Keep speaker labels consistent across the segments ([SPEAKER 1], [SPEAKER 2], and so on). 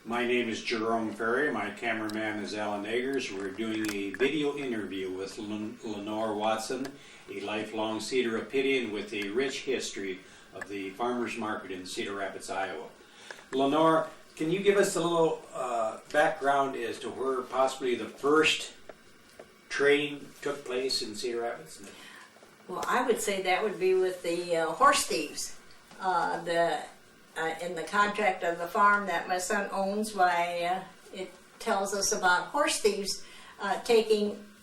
[SPEAKER 1] My name is Jerome Ferry. My cameraman is Alan Eggers. We're doing a video interview with Lenora Watson, a lifelong Cedar Rapidian with a rich history of the farmers market in Cedar Rapids, Iowa. Lenora, can you give us a little background as to where possibly the first trading took place in Cedar Rapids?
[SPEAKER 2] Well, I would say that would be with the horse thieves. In the contract of the farm that my son owns, it tells us about horse thieves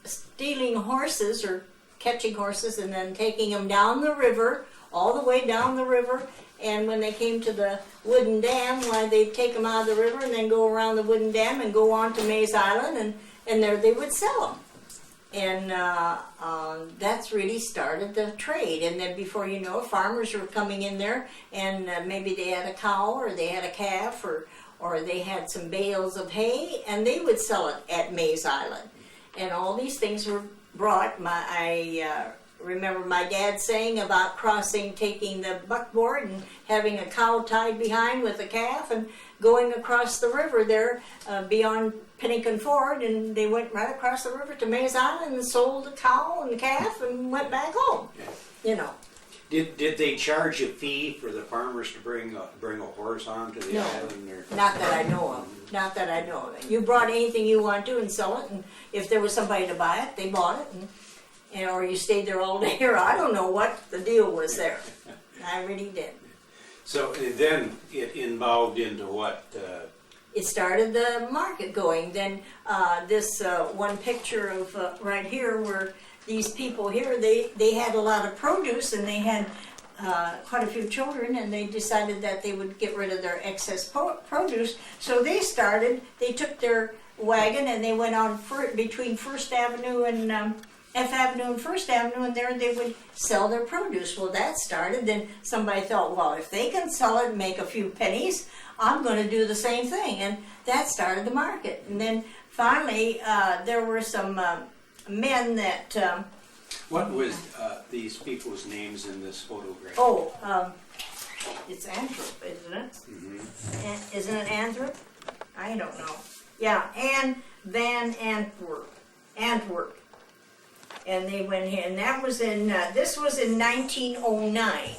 [SPEAKER 2] stealing horses or catching horses and then taking them down the river, all the way down the river. And when they came to the wooden dam, they'd take them out of the river and then go around the wooden dam and go on to Mays Island, and there they would sell them. And that's really started the trade. And then before you know it, farmers were coming in there, and maybe they had a cow or they had a calf or they had some bales of hay, and they would sell it at Mays Island. And all these things were brought. I remember my dad saying about taking the buckboard and having a cow tied behind with a calf and going across the river there beyond Pennington Ford, and they went right across the river to Mays Island and sold the cow and the calf and went back home. You know.
[SPEAKER 1] Did they charge a fee for the farmers to bring a horse on to the island? Or?
[SPEAKER 2] Not that I know of. Not that I know of. You brought anything you want to and sell it, and if there was somebody to buy it, they bought it, or you stayed there all day, or I don't know what the deal was there. I really did.
[SPEAKER 1] So then it involved into what?
[SPEAKER 2] It started the market going. Then this one picture of right here where these people here, they had a lot of produce and they had quite a few children, and they decided that they would get rid of their excess produce. So they took their wagon and they went on between First Avenue and F Avenue and First Avenue, and there they would sell their produce. Well, that started. Then somebody thought, well, if they can sell it and make a few pennies, I'm going to do the same thing. And that started the market. And then finally, there were some men that...
[SPEAKER 1] what was these people's names in this photograph?
[SPEAKER 2] It's Anthrop, isn't it?
[SPEAKER 1] Mm-hmm.
[SPEAKER 2] Isn't it Anthrop? I don't know. Yeah, Anne Van Antwerp. And they went here, and that was this was in 1909.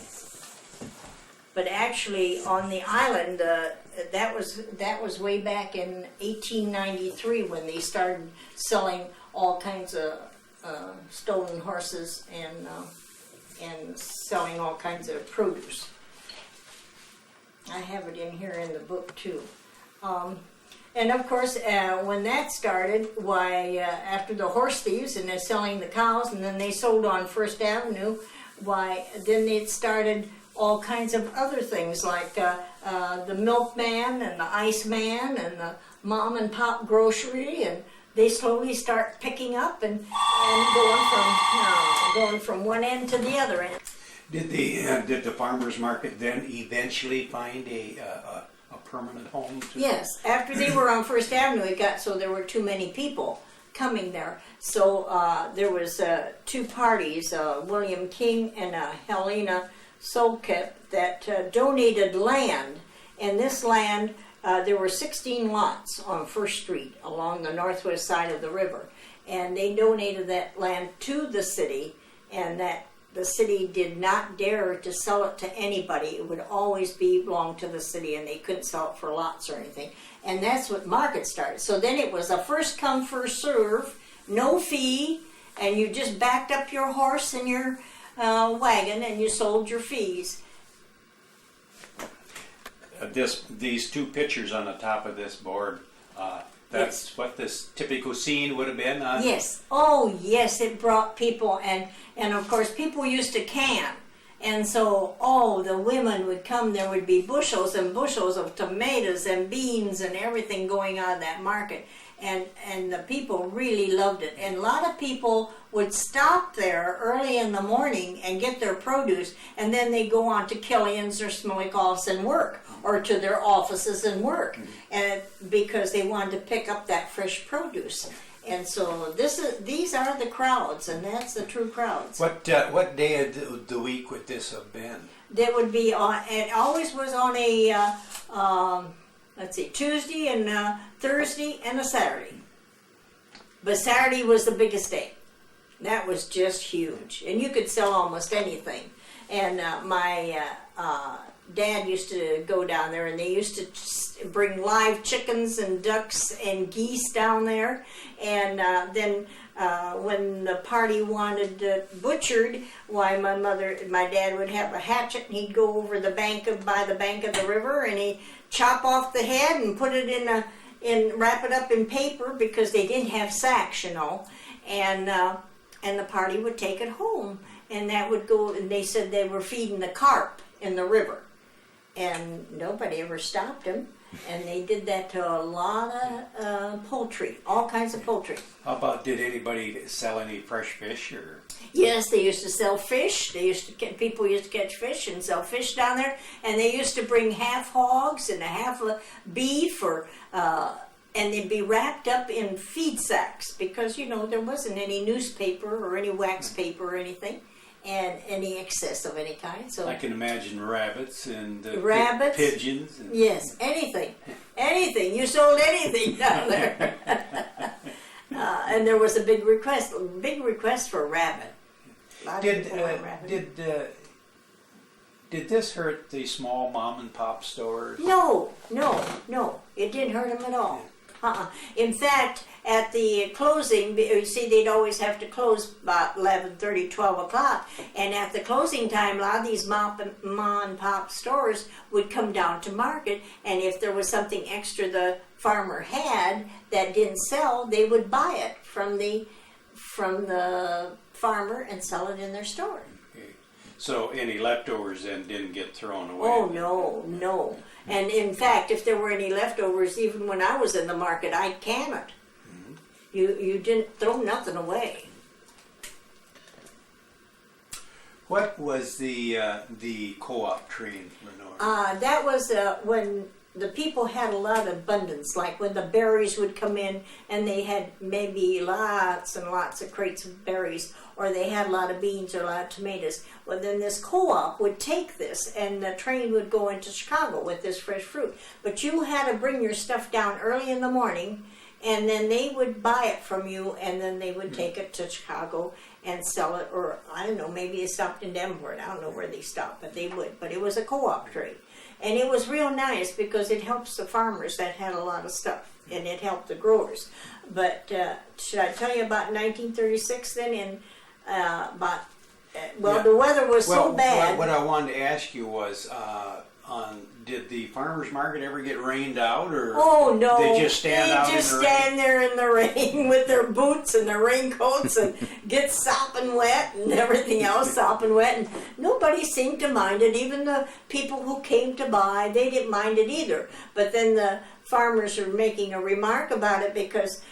[SPEAKER 2] But actually, on the island, that was way back in 1893 when they started selling all kinds of stolen horses and selling all kinds of produce. I have it in here in the book too. And of course, when that started, after the horse thieves and they're selling the cows, and then they sold on First Avenue, then it started all kinds of other things like the milkman and the iceman and the mom and pop grocery, and they slowly start picking up and going from one end to the other end.
[SPEAKER 1] Did the farmers market then eventually find a permanent home?
[SPEAKER 2] Yes, after they were on First Avenue, it got so there were too many people coming there. So there was two parties, William King and Helena Solkep, that donated land. And this land, there were 16 lots on First Street along the northwest side of the river. And they donated that land to the city, and that the city did not dare to sell it to anybody. It would always belong to the city, and they couldn't sell it for lots or anything. And that's what market started. So then it was a first come, first serve, no fee, and you just backed up your horse and your wagon and you sold your fees.
[SPEAKER 1] These two pictures on the top of this board, that's what this typical scene would have been?
[SPEAKER 2] Yes. Oh, yes, it brought people, and of course people used to can. And so, the women would come, there would be bushels and bushels of tomatoes and beans and everything going on in that market. And the people really loved it. And a lot of people would stop there early in the morning and get their produce, and then they go on to Killian's or Smolikoff's and work, or to their offices and work, and because they wanted to pick up that fresh produce. And so these are the crowds, and that's the true crowds.
[SPEAKER 1] What day of the week would this have been?
[SPEAKER 2] That would be on. It always was on a let's see, Tuesday and Thursday and a Saturday. But Saturday was the biggest day. That was just huge. And you could sell almost anything. And my dad used to go down there, and they used to bring live chickens and ducks and geese down there. And then when the party wanted butchered, why my dad would have a hatchet, and he'd go over by the bank of the river, and he'd chop off the head and put it wrap it up in paper, because they didn't have sacks, and the party would take it home, and that would go, and they said they were feeding the carp in the river, and nobody ever stopped them. And they did that to a lot of poultry, all kinds of poultry.
[SPEAKER 1] How about, did anybody sell any fresh fish, or?
[SPEAKER 2] Yes, they used to sell fish. People used to catch fish and sell fish down there, and they used to bring half hogs and a half beef, and they'd be wrapped up in feed sacks, because there wasn't any newspaper or any wax paper or anything, and any excess of any kind. So
[SPEAKER 1] I can imagine rabbits and pigeons. And
[SPEAKER 2] yes, anything. You sold anything down there. And there was a big request for a rabbit. A lot of people went rabbit.
[SPEAKER 1] Did this hurt the small mom and pop stores?
[SPEAKER 2] No, it didn't hurt them at all. In fact, at the closing, you see, they'd always have to close about 11:30, 12 o'clock. And at the closing time, a lot of these mom and pop stores would come down to market. And if there was something extra the farmer had that didn't sell, they would buy it from the farmer and sell it in their store.
[SPEAKER 1] Okay. So any leftovers then didn't get thrown away?
[SPEAKER 2] Oh, no. And in fact, if there were any leftovers, even when I was in the market, I'd can it. Mm-hmm. You didn't throw nothing away.
[SPEAKER 1] What was the co-op train, Lenora?
[SPEAKER 2] That was when the people had a lot of abundance, like when the berries would come in, and they had maybe lots and lots of crates of berries, or they had a lot of beans or a lot of tomatoes. Well, then this co-op would take this, and the train would go into Chicago with this fresh fruit. But you had to bring your stuff down early in the morning, and then they would buy it from you, and then they would take it to Chicago and sell it, or I don't know, maybe they stopped in Denver. I don't know where they stopped, but they would. But it was a co-op train. And it was real nice, because it helps the farmers that had a lot of stuff, and it helped the growers. But should I tell you about 1936 then? The weather was so bad.
[SPEAKER 1] What I wanted to ask you was, did the farmers market ever get rained out, or
[SPEAKER 2] oh no,
[SPEAKER 1] they just stand
[SPEAKER 2] there in the rain with their boots and their raincoats and get sopping wet and everything else sopping wet, and nobody seemed to mind it. Even the people who came to buy, they didn't mind it either. But then the farmers are making a remark about it, because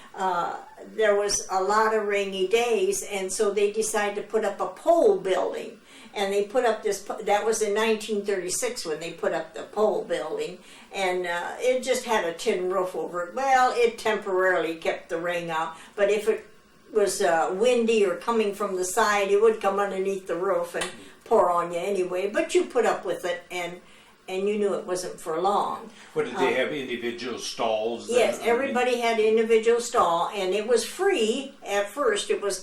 [SPEAKER 2] there was a lot of rainy days, and so they decided to put up a pole building. And they put up this, that was in 1936 when they put up the pole building, and it just had a tin roof over it. Well, it temporarily kept the rain out, but if it was windy or coming from the side, it would come underneath the roof and pour on you anyway. But you put up with it, and you knew it wasn't for long.
[SPEAKER 1] What, did they have individual stalls?
[SPEAKER 2] Yes, everybody had an individual stall, and it was free at first. It was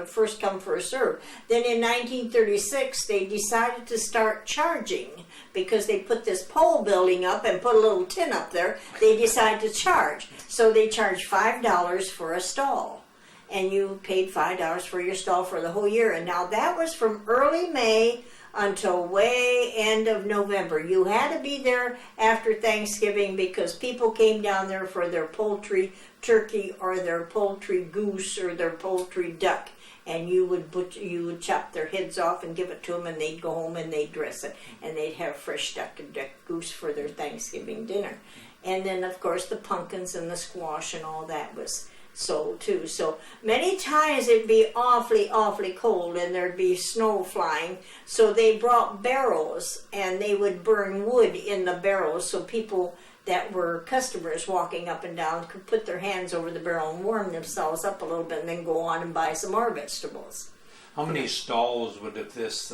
[SPEAKER 2] first come, first serve. Then in 1936, they decided to start charging, because they put this pole building up and put a little tin up there. They decided to charge. So they charged $5 for a stall. And you paid $5 for your stall for the whole year. And now that was from early May until way end of November. You had to be there after Thanksgiving, because people came down there for their poultry turkey or their poultry goose or their poultry duck. And you would chop their heads off and give it to them, and they'd go home and they'd dress it, and they'd have fresh duck and duck goose for their Thanksgiving dinner. And then, of course, the pumpkins and the squash and all that was sold too. So many times it'd be awfully, awfully cold, and there'd be snow flying. So they brought barrels, and they would burn wood in the barrels, so people that were customers walking up and down could put their hands over the barrel and warm themselves up a little bit, and then go on and buy some more vegetables.
[SPEAKER 1] How many stalls would this?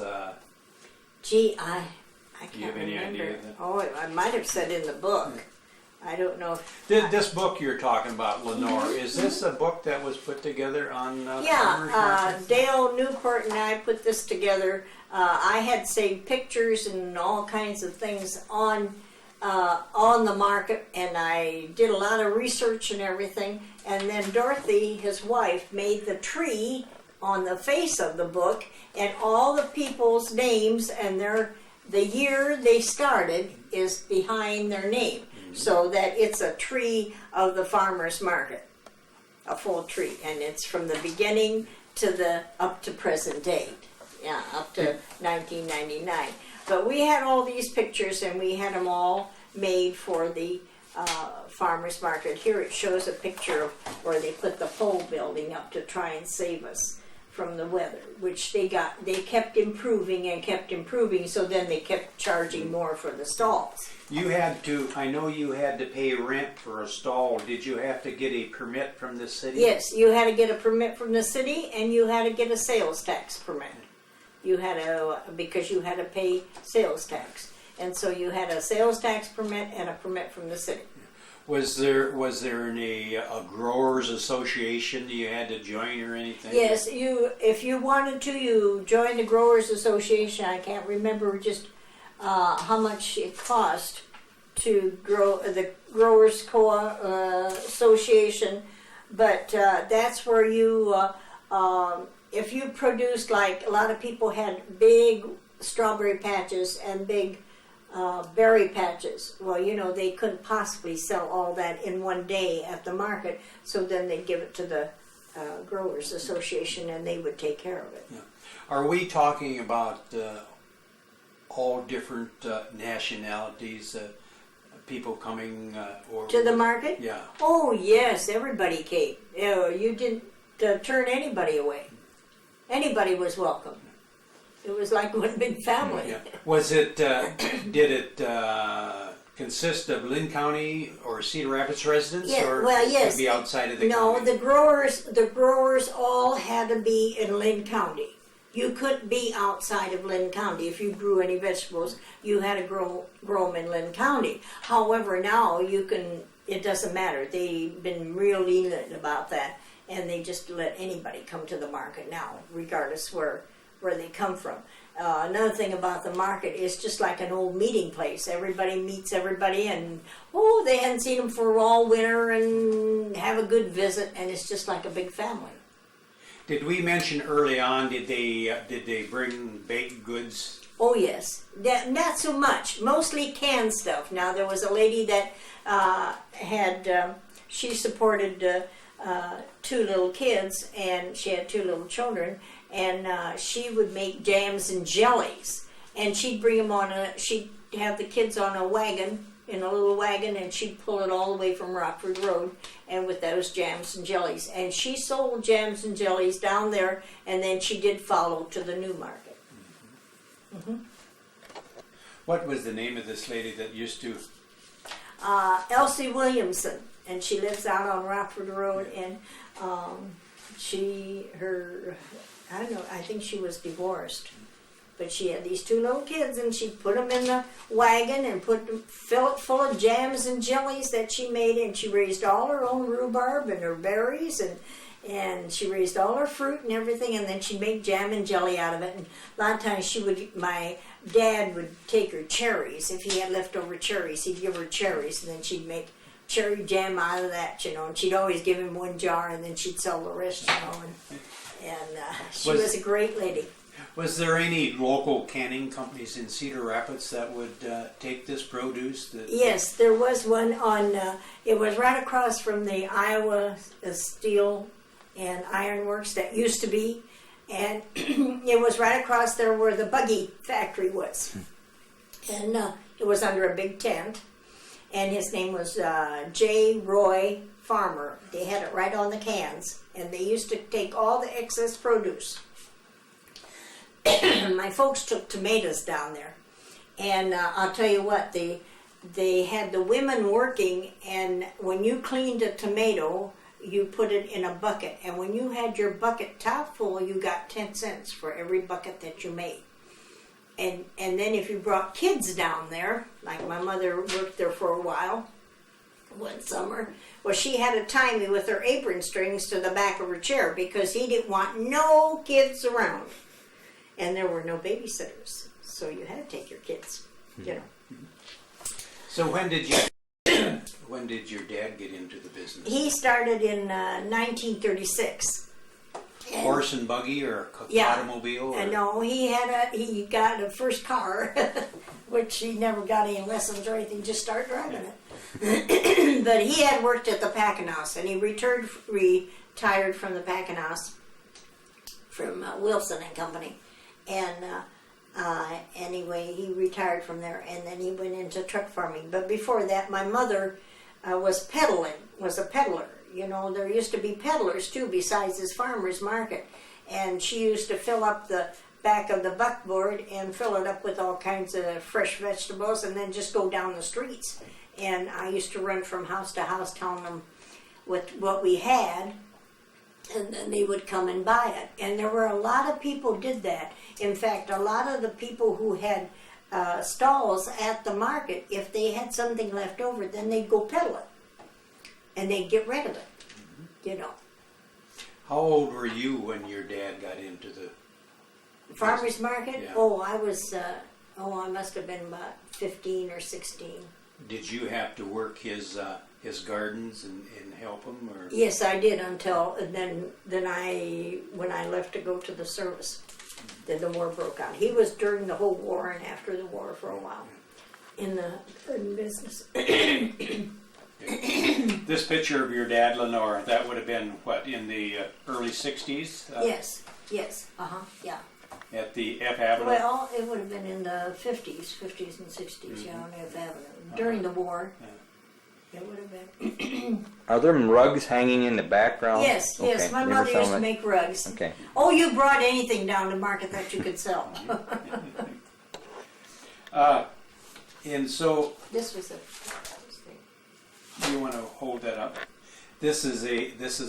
[SPEAKER 2] Gee, I can't
[SPEAKER 1] Do you have any
[SPEAKER 2] remember.
[SPEAKER 1] idea of that?
[SPEAKER 2] Oh, I might have said in the book. I don't know.
[SPEAKER 1] This book you're talking about, Lenora, is this a book that was put together on farmers
[SPEAKER 2] Yeah,
[SPEAKER 1] markets?
[SPEAKER 2] Dale Newport and I put this together. I had saved pictures and all kinds of things on the market, and I did a lot of research and everything. And then Dorothy, his wife, made the tree on the face of the book, and all the people's names and the year they started is behind their name, so that it's a tree of the farmers market, a full tree, and it's from the beginning to up to present date. Yeah, up to 1999. But we had all these pictures, and we had them all made for the farmers market. Here it shows a picture of where they put the pole building up to try and save us from the weather, which they kept improving and kept improving, so then they kept charging more for the stalls.
[SPEAKER 1] I know you had to pay rent for a stall. Did you have to get a permit from the city?
[SPEAKER 2] Yes, you had to get a permit from the city, and you had to get a sales tax permit. You had to, because you had to pay sales tax. And so you had a sales tax permit and a permit from the city.
[SPEAKER 1] Was there a growers association you had to join or anything?
[SPEAKER 2] Yes, if you wanted to, you joined the growers association. I can't remember just how much it cost to grow the growers association, but that's where you if you produced, like a lot of people had big strawberry patches and big berry patches. Well, they couldn't possibly sell all that in one day at the market, so then they'd give it to the Growers Association, and they would take care of it.
[SPEAKER 1] Yeah. Are we talking about all different nationalities, people coming
[SPEAKER 2] To the market?
[SPEAKER 1] Yeah.
[SPEAKER 2] Oh, yes, everybody came. You didn't turn anybody away. Anybody was welcome. It was like one big family.
[SPEAKER 1] Yeah. Was it? Did it consist of Linn County or Cedar Rapids residents?
[SPEAKER 2] Yeah,
[SPEAKER 1] or
[SPEAKER 2] well, yes.
[SPEAKER 1] Could it be outside of the
[SPEAKER 2] No,
[SPEAKER 1] county?
[SPEAKER 2] the growers all had to be in Linn County. You couldn't be outside of Linn County. If you grew any vegetables, you had to grow them in Linn County. However, now you can. It doesn't matter. They've been real lenient about that, and they just let anybody come to the market now, regardless where they come from. Another thing about the market is just like an old meeting place. Everybody meets everybody, and they hadn't seen them for all winter, and have a good visit, and it's just like a big family.
[SPEAKER 1] Did we mention early on? Did they bring baked goods?
[SPEAKER 2] Oh yes, not so much. Mostly canned stuff. Now there was a lady that she supported 2 little kids, and she had 2 little children. And she would make jams and jellies, and she'd bring them she'd have the kids on a wagon, in a little wagon, and she'd pull it all the way from Rockford Road, and with those jams and jellies. And she sold jams and jellies down there, and then she did follow to the new market. Mm-hmm.
[SPEAKER 1] What was the name of this lady that used to?
[SPEAKER 2] Elsie Williamson, and she lives out on Rockford Road, and I don't know, I think she was divorced. But she had these 2 little kids, and she'd put them in the wagon and fill it full of jams and jellies that she made, and she raised all her own rhubarb and her berries, and she raised all her fruit and everything, and then she'd make jam and jelly out of it. And a lot of times my dad would take her cherries. If he had leftover cherries, he'd give her cherries, and then she'd make cherry jam out of that, and she'd always give him 1 jar, and then she'd sell the rest, and she was a great lady.
[SPEAKER 1] Was there any local canning companies in Cedar Rapids that would take this produce?
[SPEAKER 2] Yes, there was one on, it was right across from the Iowa Steel and Iron Works that used to be, and it was right across there where the buggy factory was. And it was under a big tent, and his name was J. Roy Farmer. They had it right on the cans, and they used to take all the excess produce. My folks took tomatoes down there, and I'll tell you what, they had the women working, and when you cleaned a tomato, you put it in a bucket, and when you had your bucket top full, you got 10 cents for every bucket that you made. And then if you brought kids down there, like my mother worked there for a while, one summer. Well, she had to tie me with her apron strings to the back of her chair because he didn't want no kids around. And there were no babysitters, so you had to take your kids, you know.
[SPEAKER 1] So when did your dad get into the business?
[SPEAKER 2] He started in 1936.
[SPEAKER 1] Horse and buggy or
[SPEAKER 2] Yeah.
[SPEAKER 1] automobile? Or?
[SPEAKER 2] No, he got a first car, which he never got any lessons or anything, just started driving it. But he had worked at the packing house, and he retired from the packing house from Wilson and Company. And anyway, he retired from there, and then he went into truck farming. But before that, my mother was a peddler. You know, there used to be peddlers too, besides this farmer's market. And she used to fill up the back of the buckboard and fill it up with all kinds of fresh vegetables, and then just go down the streets. And I used to run from house to house telling them what we had, and then they would come and buy it. And there were a lot of people did that. In fact, a lot of the people who had stalls at the market, if they had something left over, then they'd go peddle it. And they'd get rid of it, you know.
[SPEAKER 1] How old were you when your dad got into the
[SPEAKER 2] Farmer's market?
[SPEAKER 1] Yeah.
[SPEAKER 2] Oh, I must have been about 15 or 16.
[SPEAKER 1] Did you have to work his gardens and help him? Or?
[SPEAKER 2] Yes, I did until then when I left to go to the service, then the war broke out. He was during the whole war and after the war for a while in business.
[SPEAKER 1] This picture of your dad, Lenora, that would have been what, in the early 60s?
[SPEAKER 2] Yes, yeah.
[SPEAKER 1] At the F Avenue?
[SPEAKER 2] Well, it would have been in the 50s and 60s, yeah, on F Avenue. During the war, it would have been.
[SPEAKER 3] Are there rugs hanging in the background?
[SPEAKER 2] Yes,
[SPEAKER 3] Okay.
[SPEAKER 2] my
[SPEAKER 3] Never
[SPEAKER 2] mother
[SPEAKER 3] saw
[SPEAKER 2] used to
[SPEAKER 3] that.
[SPEAKER 2] make rugs.
[SPEAKER 3] Okay.
[SPEAKER 2] Oh, you brought anything down to market that you could sell.
[SPEAKER 1] And so,
[SPEAKER 2] This was
[SPEAKER 1] you want to hold that up? This is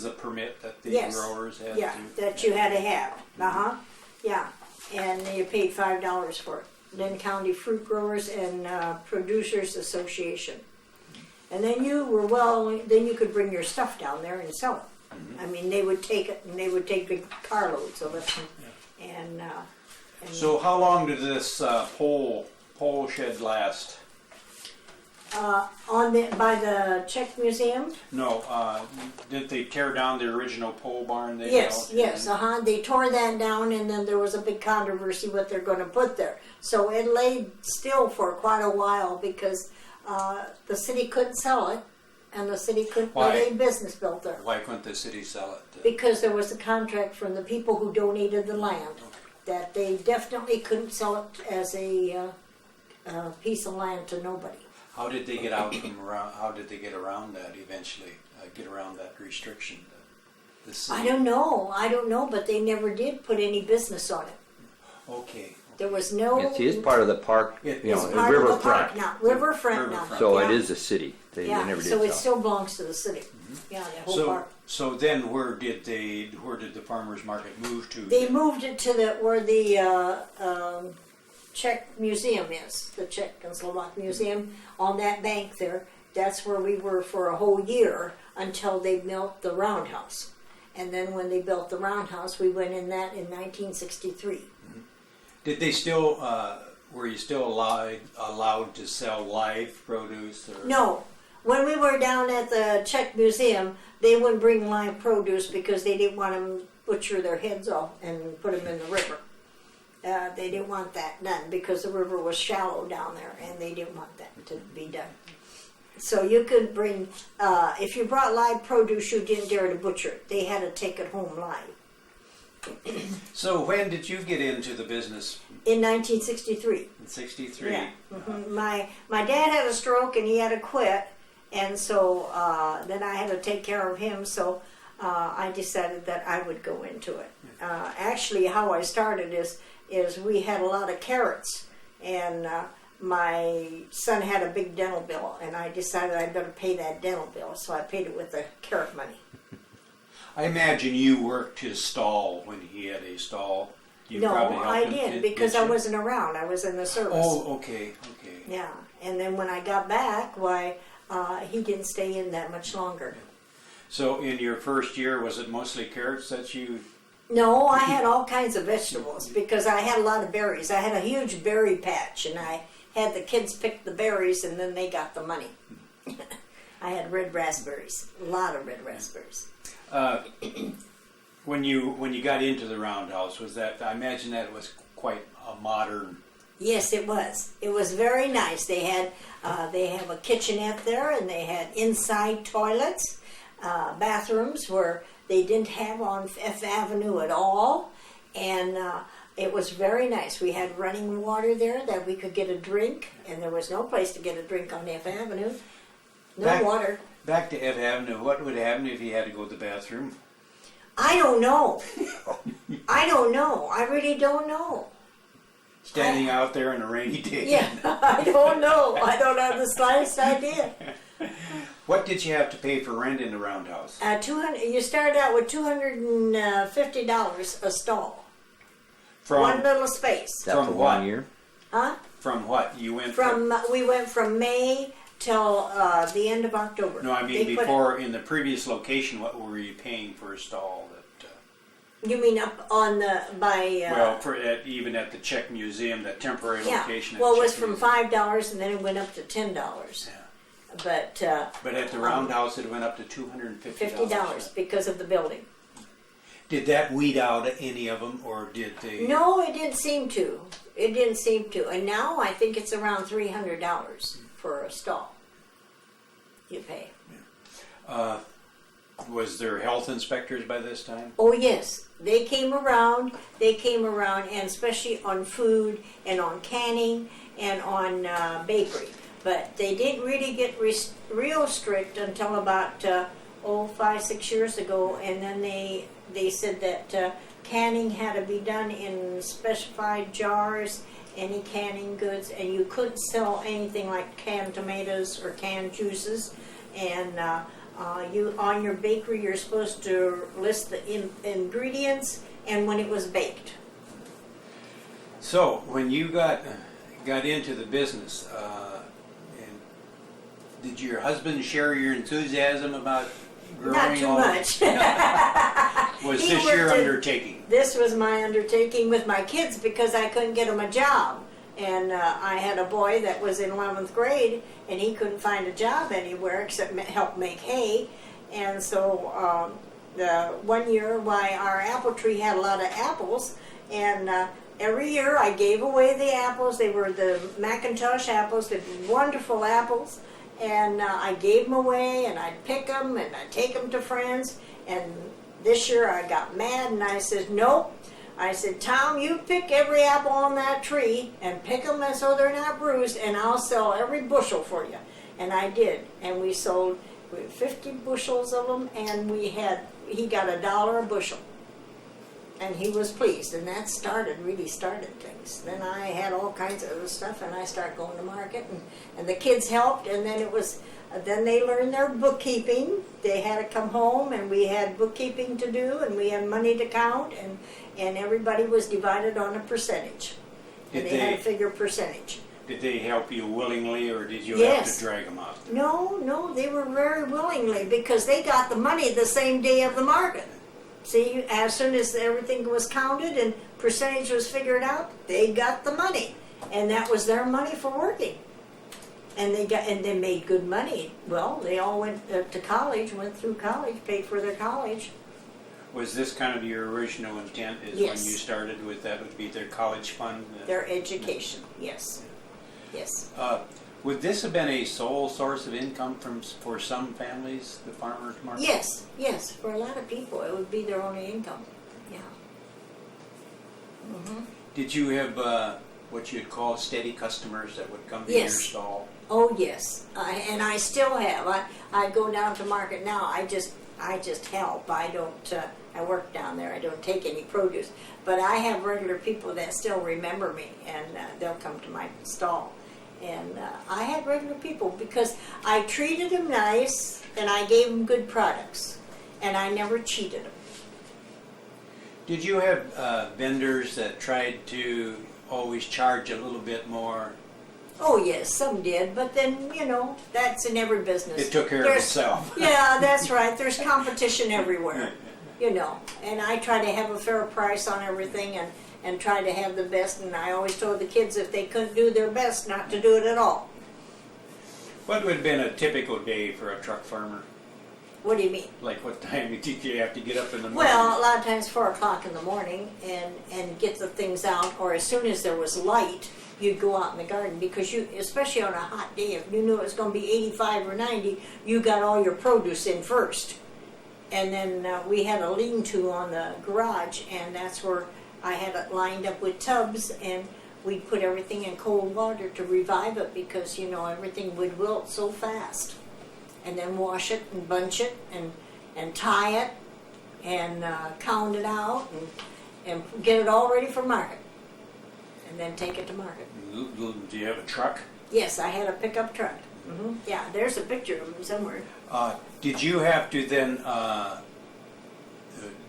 [SPEAKER 1] a permit that the
[SPEAKER 2] Yes.
[SPEAKER 1] growers had
[SPEAKER 2] yeah,
[SPEAKER 1] to...
[SPEAKER 2] that you had to have. Yeah, and you paid $5 for it. Linn County Fruit Growers and Producers Association. And then then you could bring your stuff down there and sell it. I mean, they would take it, and they would take big carloads of it. And
[SPEAKER 1] So how long did this pole shed last?
[SPEAKER 2] by the Czech Museum.
[SPEAKER 1] No, did they tear down the original pole barn they
[SPEAKER 2] Yes,
[SPEAKER 1] built?
[SPEAKER 2] yes, They tore that down, and then there was a big controversy what they're going to put there. So it laid still for quite a while because the city couldn't sell it, and the city couldn't let any business built there.
[SPEAKER 1] Why couldn't the city sell it?
[SPEAKER 2] Because there was a contract from the people who donated the land that they definitely couldn't sell it as a piece of land to nobody.
[SPEAKER 1] How did they get out from around? How did they get around that eventually? Get around that restriction? The city?
[SPEAKER 2] I don't know, but they never did put any business on it.
[SPEAKER 1] Okay.
[SPEAKER 2] There was no.
[SPEAKER 3] It's part of the park,
[SPEAKER 1] It-
[SPEAKER 3] you know,
[SPEAKER 2] It's
[SPEAKER 3] the
[SPEAKER 2] part of the
[SPEAKER 3] riverfront.
[SPEAKER 2] park now, riverfront now.
[SPEAKER 1] Riverfront.
[SPEAKER 3] So
[SPEAKER 2] yeah.
[SPEAKER 3] it is the city. They never did
[SPEAKER 2] so it
[SPEAKER 3] sell.
[SPEAKER 2] still belongs to the city. Yeah, the whole
[SPEAKER 1] So
[SPEAKER 2] park.
[SPEAKER 1] so then where did the farmers market move to?
[SPEAKER 2] They moved it to where the Czech Museum is, the Czech and Slovak Museum, on that bank there. That's where we were for a whole year until they built the roundhouse. And then when they built the roundhouse, we went in that in 1963.
[SPEAKER 1] Did they still? Were you still allowed to sell live produce? Or?
[SPEAKER 2] No. When we were down at the Czech Museum, they wouldn't bring live produce because they didn't want them butcher their heads off and put them in the river. They didn't want that done because the river was shallow down there, and they didn't want that to be done. So you could bring, if you brought live produce, you didn't dare to butcher it. They had to take it home live.
[SPEAKER 1] So when did you get into the business?
[SPEAKER 2] In 1963.
[SPEAKER 1] In '63.
[SPEAKER 2] Yeah. My dad had a stroke and he had to quit, and so then I had to take care of him. So I decided that I would go into it. Actually, how I started is we had a lot of carrots, and my son had a big dental bill, and I decided I'd better pay that dental bill, so I paid it with the carrot money.
[SPEAKER 1] I imagine you worked his stall when he had a stall. You
[SPEAKER 2] No,
[SPEAKER 1] probably helped
[SPEAKER 2] I
[SPEAKER 1] him,
[SPEAKER 2] didn't because
[SPEAKER 1] did
[SPEAKER 2] I
[SPEAKER 1] you?
[SPEAKER 2] wasn't around. I was in the service.
[SPEAKER 1] Oh, okay.
[SPEAKER 2] Yeah, and then when I got back, he didn't stay in that much longer.
[SPEAKER 1] So in your first year, was it mostly carrots that you?
[SPEAKER 2] No, I had all kinds of vegetables because I had a lot of berries. I had a huge berry patch, and I had the kids pick the berries, and then they got the money. I had red raspberries, a lot of red raspberries.
[SPEAKER 1] When you got into the Roundhouse, was that? I imagine that it was quite a modern.
[SPEAKER 2] Yes, it was. It was very nice. They have a kitchenette there, and they had inside toilets, bathrooms where they didn't have on Fifth Avenue at all, and it was very nice. We had running water there that we could get a drink, and there was no place to get a drink on Fifth Avenue. No water.
[SPEAKER 1] Back to Fifth Avenue, what would happen if you had to go to the bathroom?
[SPEAKER 2] I don't know. I don't know. I really don't know.
[SPEAKER 1] Standing out there on a rainy day.
[SPEAKER 2] Yeah, I don't know. I don't have the slightest idea.
[SPEAKER 1] What did you have to pay for rent in the Roundhouse?
[SPEAKER 2] 200. You started out with $250 a stall.
[SPEAKER 1] From
[SPEAKER 2] One little space.
[SPEAKER 3] That
[SPEAKER 1] From
[SPEAKER 3] for
[SPEAKER 1] what?
[SPEAKER 3] 1 year?
[SPEAKER 2] Huh?
[SPEAKER 1] From what? You went
[SPEAKER 2] We went from May till the end of October.
[SPEAKER 1] No, I mean
[SPEAKER 2] They put
[SPEAKER 1] before in the previous location. What were you paying for a stall?
[SPEAKER 2] You mean up on the by?
[SPEAKER 1] Well, even at the Czech Museum, that temporary
[SPEAKER 2] yeah.
[SPEAKER 1] location.
[SPEAKER 2] Well,
[SPEAKER 1] at
[SPEAKER 2] it was
[SPEAKER 1] Czech
[SPEAKER 2] from
[SPEAKER 1] Museum.
[SPEAKER 2] $5, and then it went up to $10.
[SPEAKER 1] Yeah.
[SPEAKER 2] But
[SPEAKER 1] at the Roundhouse, it went up to $250.
[SPEAKER 2] $50 because of the building.
[SPEAKER 1] Did that weed out any of them, or did they?
[SPEAKER 2] No, it didn't seem to. It didn't seem to. And now I think it's around $300 for a stall. You pay.
[SPEAKER 1] Was there health inspectors by this time?
[SPEAKER 2] Oh yes, they came around. And especially on food and on canning and on bakery. But they didn't really get real strict until about 5-6 years ago, and then they said that canning had to be done in specified jars, any canning goods, and you couldn't sell anything like canned tomatoes or canned juices, and you on your bakery you're supposed to list the ingredients and when it was baked.
[SPEAKER 1] So when you got into the business, and did your husband share your enthusiasm about growing?
[SPEAKER 2] Not too much.
[SPEAKER 1] Was
[SPEAKER 2] He
[SPEAKER 1] this your
[SPEAKER 2] worked in-
[SPEAKER 1] undertaking?
[SPEAKER 2] This was my undertaking with my kids because I couldn't get them a job. And I had a boy that was in 11th grade, and he couldn't find a job anywhere except help make hay. And so the 1 year, our apple tree had a lot of apples, and every year I gave away the apples. They were the Macintosh apples, the wonderful apples, and I gave them away, and I'd pick them, and I'd take them to friends. And this year I got mad, and I said, nope. I said, Tom, you pick every apple on that tree and pick them so they're not bruised, and I'll sell every bushel for you. And I did. And we sold 50 bushels of them, and he got $1 a bushel. And he was pleased, and that really started things. Then I had all kinds of other stuff, and I started going to market, and the kids helped, and then then they learned their bookkeeping. They had to come home, and we had bookkeeping to do, and we had money to count, and everybody was divided on a percentage. And they had to figure percentage.
[SPEAKER 1] Did they help you willingly, or did you
[SPEAKER 2] Yes.
[SPEAKER 1] have to drag them out?
[SPEAKER 2] No, they were very willingly because they got the money the same day of the market. See, as soon as everything was counted and percentage was figured out, they got the money, and that was their money for working. And they made good money. Well, they all went to college, went through college, paid for their college.
[SPEAKER 1] Was this kind of your original intent? Is
[SPEAKER 2] Yes.
[SPEAKER 1] when you started with that would be their college fund?
[SPEAKER 2] Their education, yes. Yes.
[SPEAKER 1] Would this have been a sole source of income for some families, the farmers market?
[SPEAKER 2] Yes. For a lot of people, it would be their only income. Yeah. Mm-hmm.
[SPEAKER 1] Did you have what you'd call steady customers that would come to your
[SPEAKER 2] Yes.
[SPEAKER 1] stall?
[SPEAKER 2] Oh yes, and I still have. I go down to market now. I just help. I don't. I work down there. I don't take any produce, but I have regular people that still remember me, and they'll come to my stall. And I had regular people because I treated them nice, and I gave them good products, and I never cheated them.
[SPEAKER 1] Did you have vendors that tried to always charge a little bit more?
[SPEAKER 2] Oh yes, some did, but then, you know, that's in every business.
[SPEAKER 1] It took care of
[SPEAKER 2] There's-
[SPEAKER 1] itself.
[SPEAKER 2] Yeah, that's right. There's competition everywhere, you know. And I try to have a fair price on everything and try to have the best. And I always told the kids if they couldn't do their best, not to do it at all.
[SPEAKER 1] What would have been a typical day for a truck farmer?
[SPEAKER 2] What do you mean?
[SPEAKER 1] Like what time did you have to get up in the morning?
[SPEAKER 2] Well, a lot of times 4 o'clock in the morning and get the things out, or as soon as there was light, you'd go out in the garden because you, especially on a hot day, if you knew it was going to be 85 or 90, you got all your produce in first. And then we had a lean-to on the garage, and that's where I had it lined up with tubs, and we'd put everything in cold water to revive it because, you know, everything would wilt so fast. And then wash it and bunch it and tie it and count it out and get it all ready for market. And then take it to market.
[SPEAKER 1] Do you have a truck?
[SPEAKER 2] Yes, I had a pickup truck. Yeah, there's a picture of him somewhere.
[SPEAKER 1] Did you have to then,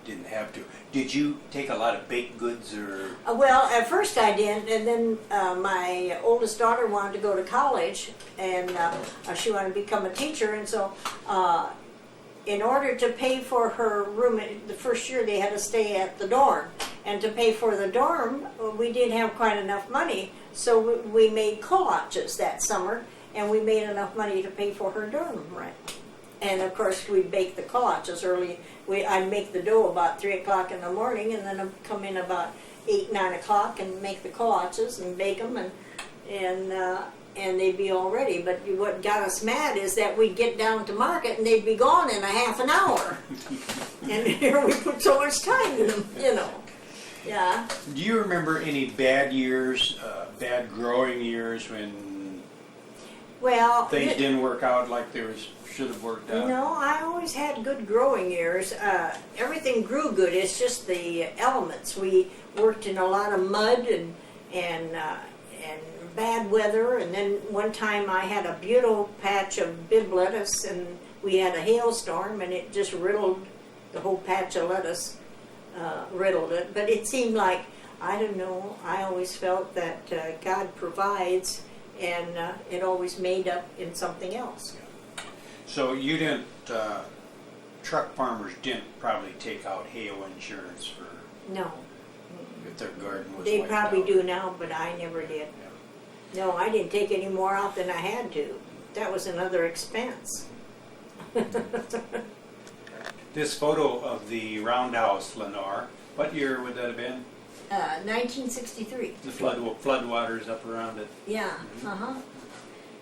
[SPEAKER 1] didn't have to, did you take a lot of baked goods or?
[SPEAKER 2] Well, at first I did, and then my oldest daughter wanted to go to college, and she wanted to become a teacher, and so in order to pay for her room, the first year they had to stay at the dorm, and to pay for the dorm, we didn't have quite enough money, so we made collages that summer, and we made enough money to pay for her dorm rent. And of course, we baked the collages early. I'd make the dough about 3 o'clock in the morning, and then I'd come in about 8, 9 o'clock and make the collages and bake them, and they'd be all ready. But what got us mad is that we'd get down to market and they'd be gone in a half an hour. And here we put so much time in them, you know. Yeah.
[SPEAKER 1] Do you remember any bad years, bad growing years when
[SPEAKER 2] Well,
[SPEAKER 1] things didn't work out like they should have worked out?
[SPEAKER 2] no, I always had good growing years. Everything grew good. It's just the elements. We worked in a lot of mud and bad weather. And then one time I had a beautiful patch of bib lettuce, and we had a hailstorm, and it just riddled the whole patch of lettuce. Riddled it. But it seemed like, I don't know, I always felt that God provides, and it always made up in something else.
[SPEAKER 1] So you didn't, truck farmers didn't probably take out hail insurance for
[SPEAKER 2] No.
[SPEAKER 1] if their garden was
[SPEAKER 2] They
[SPEAKER 1] wiped
[SPEAKER 2] probably
[SPEAKER 1] out.
[SPEAKER 2] do now, but I never did. No, I didn't take any more out than I had to. That was another expense.
[SPEAKER 1] This photo of the roundhouse, Lenore, what year would that have been?
[SPEAKER 2] 1963.
[SPEAKER 1] The floodwaters up around it.
[SPEAKER 2] Yeah,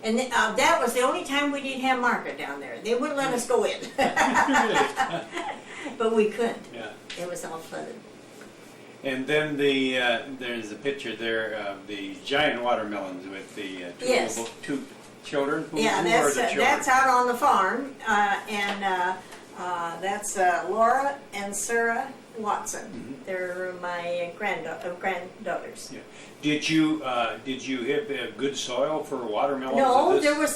[SPEAKER 2] And that was the only time we didn't have market down there. They wouldn't let us go in. But we couldn't.
[SPEAKER 1] Yeah.
[SPEAKER 2] It was all flooded.
[SPEAKER 1] And then there's a picture there of the giant watermelons with the
[SPEAKER 2] Yes.
[SPEAKER 1] two children. Who
[SPEAKER 2] Yeah,
[SPEAKER 1] are
[SPEAKER 2] that's
[SPEAKER 1] the children?
[SPEAKER 2] that's out on the farm, and that's Laura and Sarah Watson. They're my granddaughters.
[SPEAKER 1] Yeah. Did you have good soil for watermelons?
[SPEAKER 2] No,
[SPEAKER 1] of this?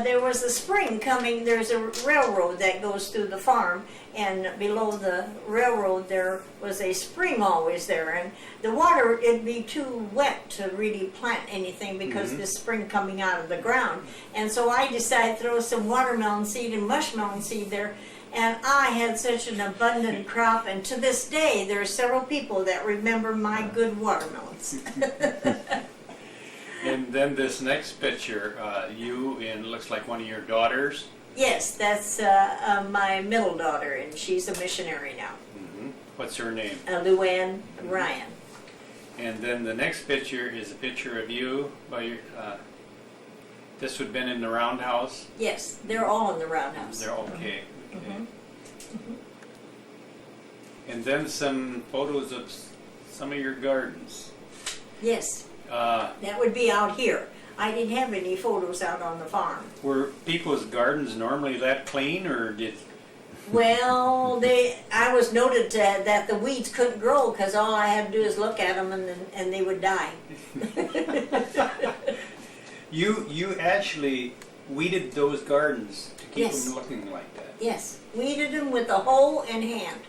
[SPEAKER 2] there was a spring coming. There's a railroad that goes through the farm, and below the railroad there was a spring always there. And the water, it'd be too wet to really plant anything because the spring coming out of the ground. And so I decided to throw some watermelon seed and mushmelon seed there. And I had such an abundant crop, and to this day there are several people that remember my good watermelons.
[SPEAKER 1] And then this next picture, you and looks like one of your daughters.
[SPEAKER 2] Yes, that's my middle daughter, and she's a missionary now.
[SPEAKER 1] What's her name?
[SPEAKER 2] Luann Ryan.
[SPEAKER 1] And then the next picture is a picture of you by your. This would have been in the roundhouse.
[SPEAKER 2] Yes, they're all in the roundhouse.
[SPEAKER 1] They're okay. And then some photos of some of your gardens.
[SPEAKER 2] Yes,
[SPEAKER 1] Uh,
[SPEAKER 2] that would be out here. I didn't have any photos out on the farm.
[SPEAKER 1] Were people's gardens normally that clean, or did?
[SPEAKER 2] Well, I was noted that the weeds couldn't grow because all I had to do is look at them and they would die.
[SPEAKER 1] You actually weeded those gardens to keep
[SPEAKER 2] Yes.
[SPEAKER 1] them looking like that.
[SPEAKER 2] Yes, weeded them with a hoe and hand.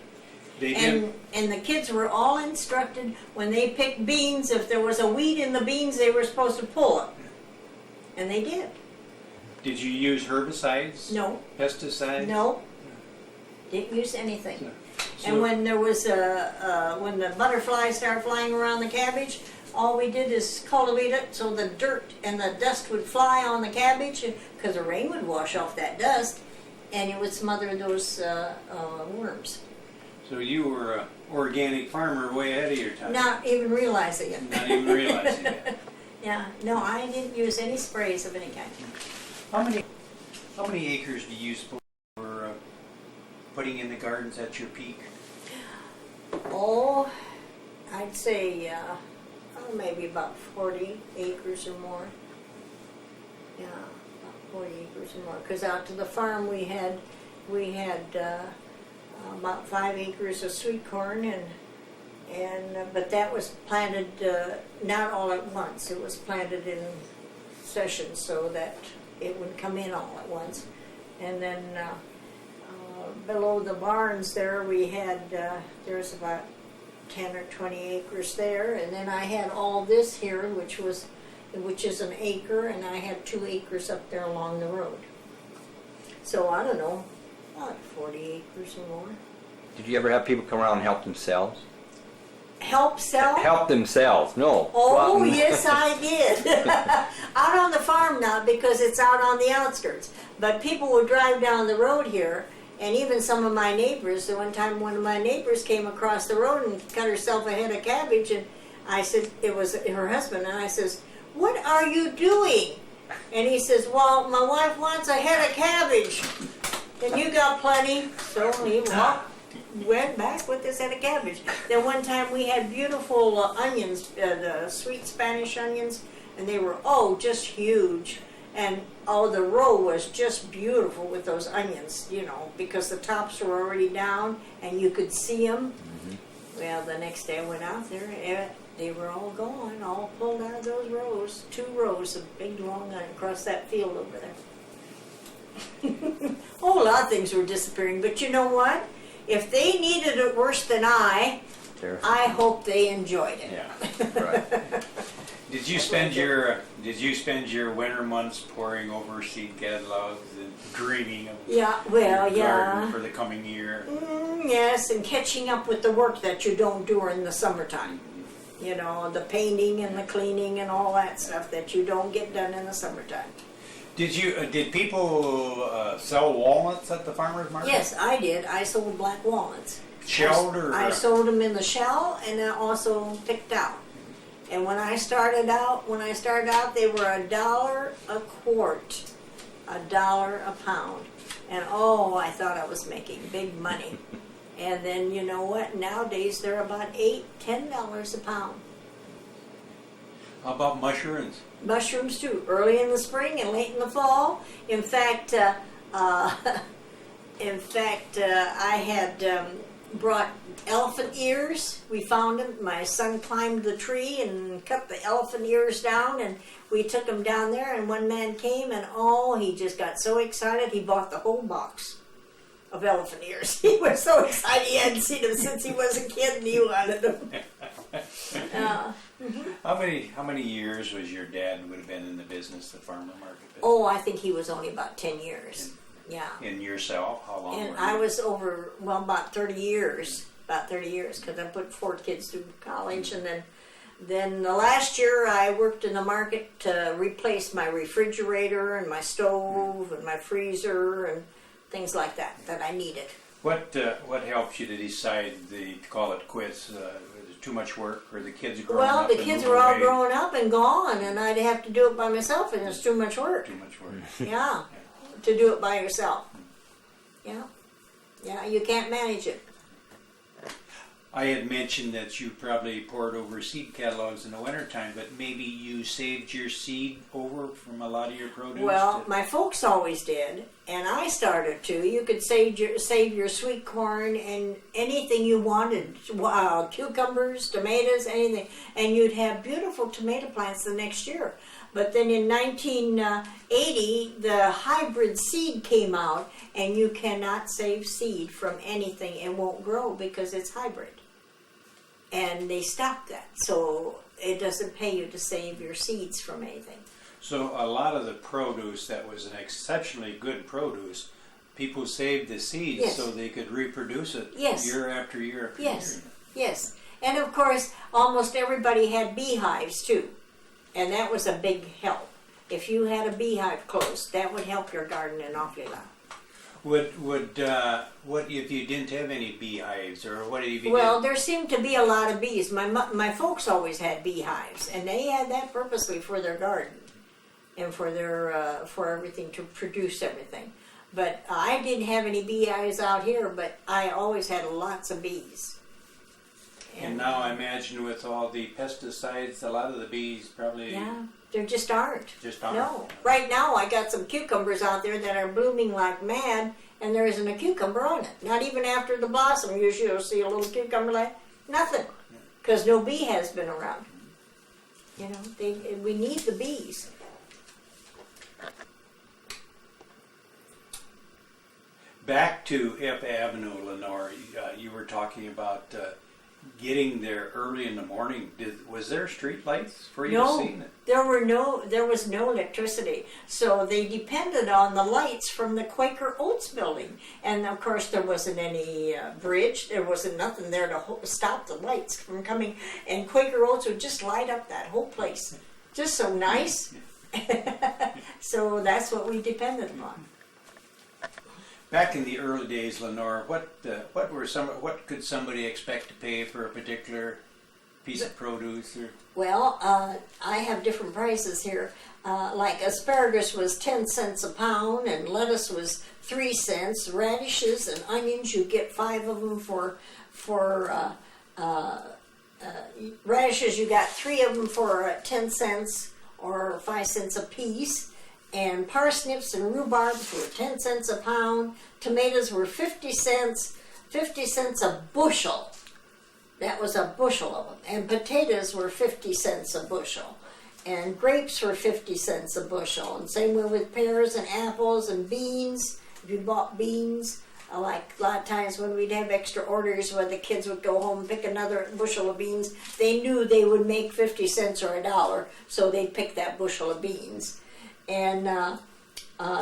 [SPEAKER 1] They did.
[SPEAKER 2] And the kids were all instructed when they picked beans, if there was a weed in the beans, they were supposed to pull it. And they did.
[SPEAKER 1] Did you use herbicides?
[SPEAKER 2] No,
[SPEAKER 1] Pesticides?
[SPEAKER 2] no, didn't use anything.
[SPEAKER 1] So-
[SPEAKER 2] And when there was when the butterflies started flying around the cabbage, all we did is cultivate it so the dirt and the dust would fly on the cabbage, because the rain would wash off that dust, and it would smother those worms.
[SPEAKER 1] So you were an organic farmer way ahead of your time.
[SPEAKER 2] Not even realizing it.
[SPEAKER 1] Not even realizing it.
[SPEAKER 2] Yeah, no, I didn't use any sprays of any kind.
[SPEAKER 1] How many acres do you use for putting in the gardens at your peak?
[SPEAKER 2] Oh, I'd say maybe about 40 acres or more. Yeah, about 40 acres or more. Because out to the farm we had about 5 acres of sweet corn, and but that was planted not all at once. It was planted in sessions so that it would come in all at once. And then below the barns there we had there's about 10 or 20 acres there, and then I had all this here, which is an acre, and I had 2 acres up there along the road. So I don't know, about 40 acres or more.
[SPEAKER 3] Did you ever have people come around and help themselves?
[SPEAKER 2] Help sell?
[SPEAKER 3] Help themselves? No.
[SPEAKER 2] Oh, yes, I did. Out on the farm now, because it's out on the outskirts. But people would drive down the road here, and even some of my neighbors. The one time one of my neighbors came across the road and cut herself a head of cabbage, and I said, it was her husband, and I says, "What are you doing?" And he says, "Well, my wife wants a head of cabbage, and you got plenty." So he went back with this head of cabbage. Then one time we had beautiful onions, the sweet Spanish onions, and they were just huge. And the row was just beautiful with those onions, because the tops were already down and you could see them. Mm-hmm. Well, the next day I went out there, they were all gone, all pulled out of those rows. 2 rows of big long onions across that field over there. A lot of things were disappearing, but you know what? If they needed it worse than I hope they enjoyed it.
[SPEAKER 3] Yeah, right.
[SPEAKER 1] Did you spend your winter months poring over seed catalogs and dreaming of garden for the coming year?
[SPEAKER 2] Yes, and catching up with the work that you don't do in the summertime. The painting and the cleaning and all that stuff that you don't get done in the summertime.
[SPEAKER 1] Did people sell walnuts at the farmer's market?
[SPEAKER 2] Yes, I did. I sold black walnuts.
[SPEAKER 1] Shelled or?
[SPEAKER 2] I sold them in the shell, and then also picked out. And when I started out, they were $1 a quart, $1 a pound, and I thought I was making big money. And then you know what? Nowadays they're about $8, $10 a pound.
[SPEAKER 1] How about mushrooms?
[SPEAKER 2] Mushrooms too, early in the spring and late in the fall. In fact, I had brought elephant ears. We found them. My son climbed the tree and cut the elephant ears down, and we took them down there. And one man came, and he just got so excited he bought the whole box of elephant ears. He was so excited. He hadn't seen them since he was a kid, and he wanted them.
[SPEAKER 1] How many years was your dad would have been in the business, the farmer market business?
[SPEAKER 2] I think he was only about 10 years. Yeah.
[SPEAKER 1] And yourself, how long?
[SPEAKER 2] And
[SPEAKER 1] were you?
[SPEAKER 2] I was over, about 30 years. About 30 years, because I put 4 kids through college, and then the last year I worked in the market to replace my refrigerator and my stove and my freezer and things like that I needed.
[SPEAKER 1] What helped you to decide to call it quits? Was it too much work, or the kids growing up?
[SPEAKER 2] Well, the kids were all grown up and gone, and I'd have to do it by myself, and it's too much work.
[SPEAKER 1] Too much work.
[SPEAKER 2] Yeah, to do it by yourself. Yeah, you can't manage it.
[SPEAKER 1] I had mentioned that you probably poured over seed catalogs in the wintertime, but maybe you saved your seed over from a lot of your produce?
[SPEAKER 2] Well, my folks always did, and I started to. You could save your sweet corn and anything you wanted, cucumbers, tomatoes, anything, and you'd have beautiful tomato plants the next year. But then in 1980, the hybrid seed came out, and you cannot save seed from anything. It won't grow because it's hybrid. And they stopped that, so it doesn't pay you to save your seeds from anything.
[SPEAKER 1] So a lot of the produce that was an exceptionally good produce, people saved the seeds
[SPEAKER 2] Yes.
[SPEAKER 1] so they could reproduce it
[SPEAKER 2] Yes.
[SPEAKER 1] year after year after
[SPEAKER 2] Yes,
[SPEAKER 1] year.
[SPEAKER 2] yes. And of course, almost everybody had beehives too. And that was a big help. If you had a beehive close, that would help your garden an awful lot.
[SPEAKER 1] What if you didn't have any beehives, or what if you
[SPEAKER 2] Well, there seemed to be a lot of bees. My folks always had beehives, and they had that purposely for their garden and for their for everything, to produce everything. But I didn't have any beehives out here, but I always had lots of bees.
[SPEAKER 1] And now I imagine with all the pesticides, a lot of the bees probably
[SPEAKER 2] Yeah, there just aren't.
[SPEAKER 1] just aren't.
[SPEAKER 2] No. Right now I got some cucumbers out there that are blooming like mad, and there isn't a cucumber on it. Not even after the blossom. Usually you'll see a little cucumber like nothing, because no bee has been around. You know, we need the bees.
[SPEAKER 1] Back to F Avenue, Lenora, you were talking about getting there early in the morning. Was there street lights for you to see?
[SPEAKER 2] There was no electricity, so they depended on the lights from the Quaker Oats building. And of course, there wasn't any bridge. There wasn't nothing there to stop the lights from coming. And Quaker Oats would just light up that whole place, just so nice. So that's what we depended on.
[SPEAKER 1] Back in the early days, Lenora, what could somebody expect to pay for a particular piece of produce? Or?
[SPEAKER 2] Well, I have different prices here. Like asparagus was 10 cents a pound, and lettuce was 3 cents. Radishes and onions, you get 5 of them for radishes. You got 3 of them for 10 cents or 5 cents a piece. And parsnips and rhubarbs were 10 cents a pound. Tomatoes were 50 cents a bushel. That was a bushel of them. And potatoes were 50 cents a bushel. And grapes were 50 cents a bushel. And same way with pears and apples and beans. If you bought beans, like a lot of times when we'd have extra orders where the kids would go home and pick another bushel of beans, they knew they would make 50 cents or $1, so they'd pick that bushel of beans. And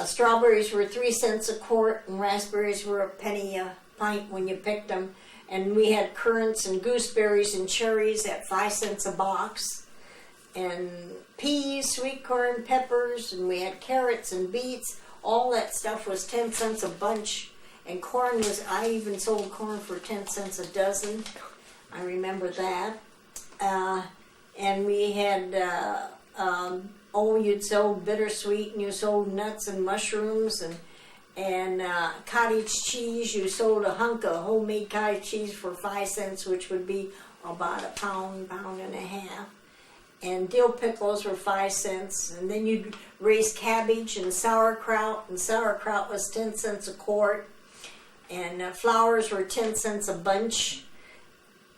[SPEAKER 2] strawberries were 3 cents a quart, and raspberries were a penny a pint when you picked them. And we had currants and gooseberries and cherries at 5 cents a box. And peas, sweet corn, peppers, and we had carrots and beets. All that stuff was 10 cents a bunch. And corn I even sold corn for 10 cents a dozen. I remember that. And we had, you'd sold bittersweet, and you sold nuts and mushrooms, and cottage cheese. You sold a hunk of homemade cottage cheese for 5 cents, which would be about a pound and a half. And dill pickles were 5 cents. And then you'd raise cabbage and sauerkraut was 10 cents a quart. And flowers were 10 cents a bunch.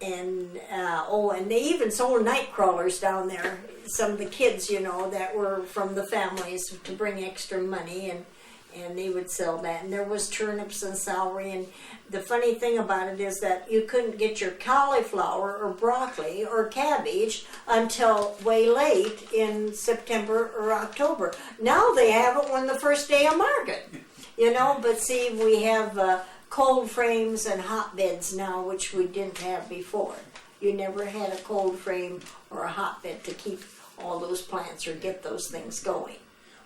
[SPEAKER 2] And and they even sold night crawlers down there. Some of the kids, that were from the families to bring extra money, and they would sell that. And there was turnips and celery. And the funny thing about it is that you couldn't get your cauliflower or broccoli or cabbage until way late in September or October. Now they have it when the first day of market, But see, we have cold frames and hotbeds now, which we didn't have before. You never had a cold frame or a hotbed to keep all those plants or get those things going.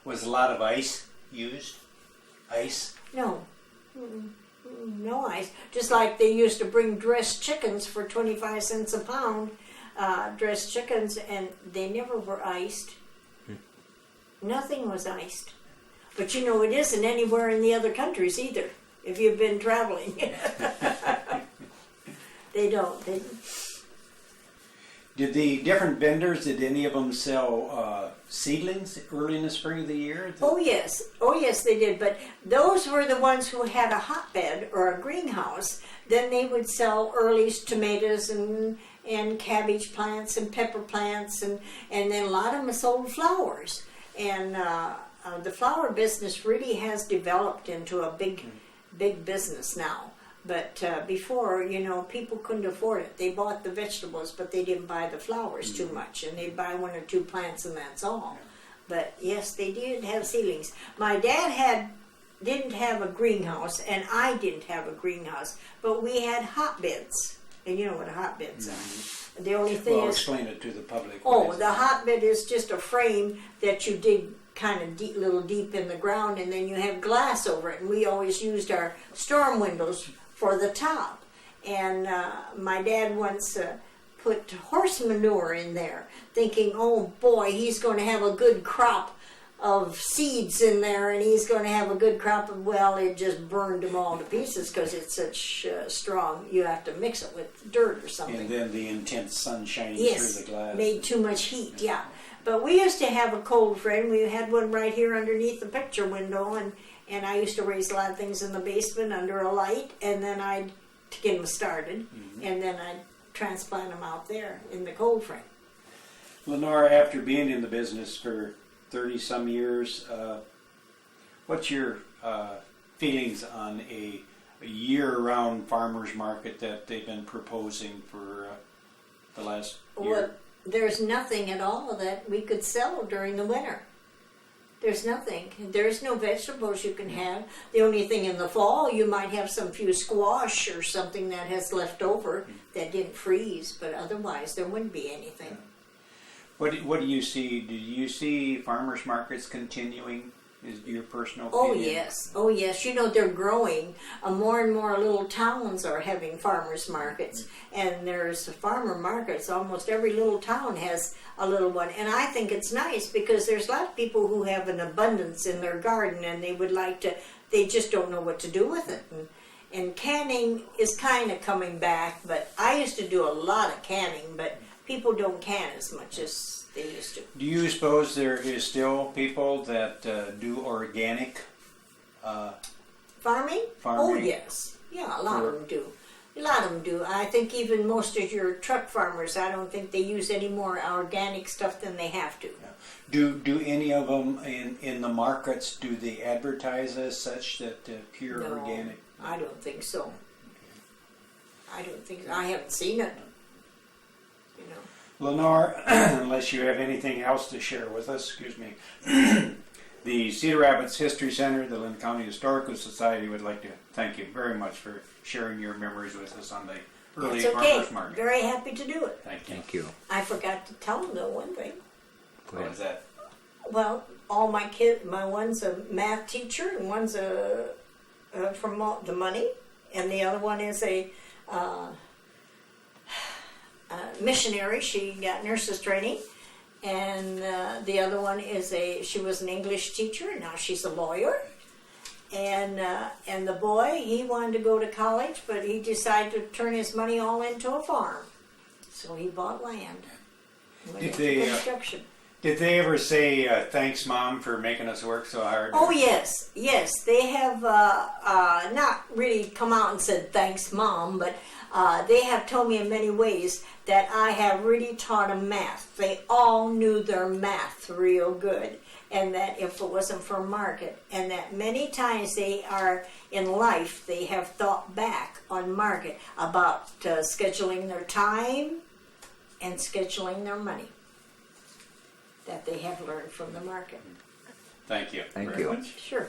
[SPEAKER 1] Was a lot of ice used? Ice?
[SPEAKER 2] No. No ice. Just like they used to bring dressed chickens for 25 cents a pound, dressed chickens, and they never were iced. Nothing was iced. But it isn't anywhere in the other countries either, if you've been traveling. They don't.
[SPEAKER 1] Did the different vendors, did any of them sell seedlings early in the spring of the year?
[SPEAKER 2] Oh yes, they did. But those were the ones who had a hotbed or a greenhouse. Then they would sell early tomatoes and cabbage plants and pepper plants, and then a lot of them sold flowers. And the flower business really has developed into a big business now. But before, people couldn't afford it. They bought the vegetables, but they didn't buy the flowers too much, and they'd buy 1 or 2 plants, and that's all. But yes, they did have seedlings. My dad didn't have a greenhouse, and I didn't have a greenhouse, but we had hotbeds. And you know what a hotbeds are. The only thing
[SPEAKER 1] Well,
[SPEAKER 2] is,
[SPEAKER 1] explain it to the public.
[SPEAKER 2] oh, the hotbed is just a frame that you dig kind of deep, little deep in the ground, and then you have glass over it. And we always used our storm windows for the top. And my dad once put horse manure in there, thinking, oh boy, he's going to have a good crop of seeds in there, and he's going to have a good crop of, well, it just burned them all to pieces because it's such strong, you have to mix it with dirt or something.
[SPEAKER 1] And then the intense sun shining
[SPEAKER 2] Yes,
[SPEAKER 1] through the glass.
[SPEAKER 2] made too much heat, yeah. But we used to have a cold frame. We had one right here underneath the picture window, and I used to raise a lot of things in the basement under a light, and then to get them started, and then I'd transplant them out there in the cold frame.
[SPEAKER 1] Lenora, after being in the business for 30-some years, what's your feelings on a year-round farmer's market that they've been proposing for the last year?
[SPEAKER 2] Well, there's nothing at all that we could sell during the winter. There's nothing. There's no vegetables you can have. The only thing in the fall, you might have some few squash or something that has left over that didn't freeze, but otherwise there wouldn't be anything.
[SPEAKER 1] What do you see? Do you see farmers markets continuing? Is your personal
[SPEAKER 2] Oh
[SPEAKER 1] opinion?
[SPEAKER 2] yes, oh yes. You know, they're growing. More and more little towns are having farmers markets, and there's farmer markets. Almost every little town has a little one, and I think it's nice because there's a lot of people who have an abundance in their garden, and they would like to. They just don't know what to do with it. And canning is kind of coming back, but I used to do a lot of canning, but people don't can as much as they used to.
[SPEAKER 1] Do you suppose there is still people that do organic
[SPEAKER 2] Farming? Oh
[SPEAKER 1] farming?
[SPEAKER 2] yes, yeah, a lot of them do. A lot of them do. I think even most of your truck farmers, I don't think they use any more organic stuff than they have to.
[SPEAKER 1] Do any of them in the markets, do they advertise as such that pure
[SPEAKER 2] No,
[SPEAKER 1] organic?
[SPEAKER 2] I don't think so. I don't think I haven't seen it. You know.
[SPEAKER 1] Lenore, unless you have anything else to share with us, excuse me, the Cedar Rapids History Center, the Linn County Historical Society would like to thank you very much for sharing your memories with us on the early
[SPEAKER 2] It's okay.
[SPEAKER 1] farmers market.
[SPEAKER 2] Very happy to do it.
[SPEAKER 1] Thank you.
[SPEAKER 3] Thank you.
[SPEAKER 2] I forgot to tell them though one thing.
[SPEAKER 3] Go
[SPEAKER 1] What
[SPEAKER 3] ahead.
[SPEAKER 1] is that?
[SPEAKER 2] Well, all my kids, my one's a math teacher, and one's from the money, and the other one is a missionary. She got nurses training, and the other one is she was an English teacher, and now she's a lawyer. And the boy, he wanted to go to college, but he decided to turn his money all into a farm. So he bought land. Went
[SPEAKER 1] Did
[SPEAKER 2] into
[SPEAKER 1] they,
[SPEAKER 2] construction.
[SPEAKER 1] Did they ever say, thanks, Mom, for making us work so hard?
[SPEAKER 2] Oh yes, yes. They have not really come out and said thanks, Mom, but they have told me in many ways that I have really taught them math. They all knew their math real good, and that if it wasn't for market, and that many times they are in life, they have thought back on market about scheduling their time and scheduling their money that they have learned from the market.
[SPEAKER 1] Thank you.
[SPEAKER 3] Thank
[SPEAKER 1] very
[SPEAKER 3] you.
[SPEAKER 1] much.
[SPEAKER 2] Sure.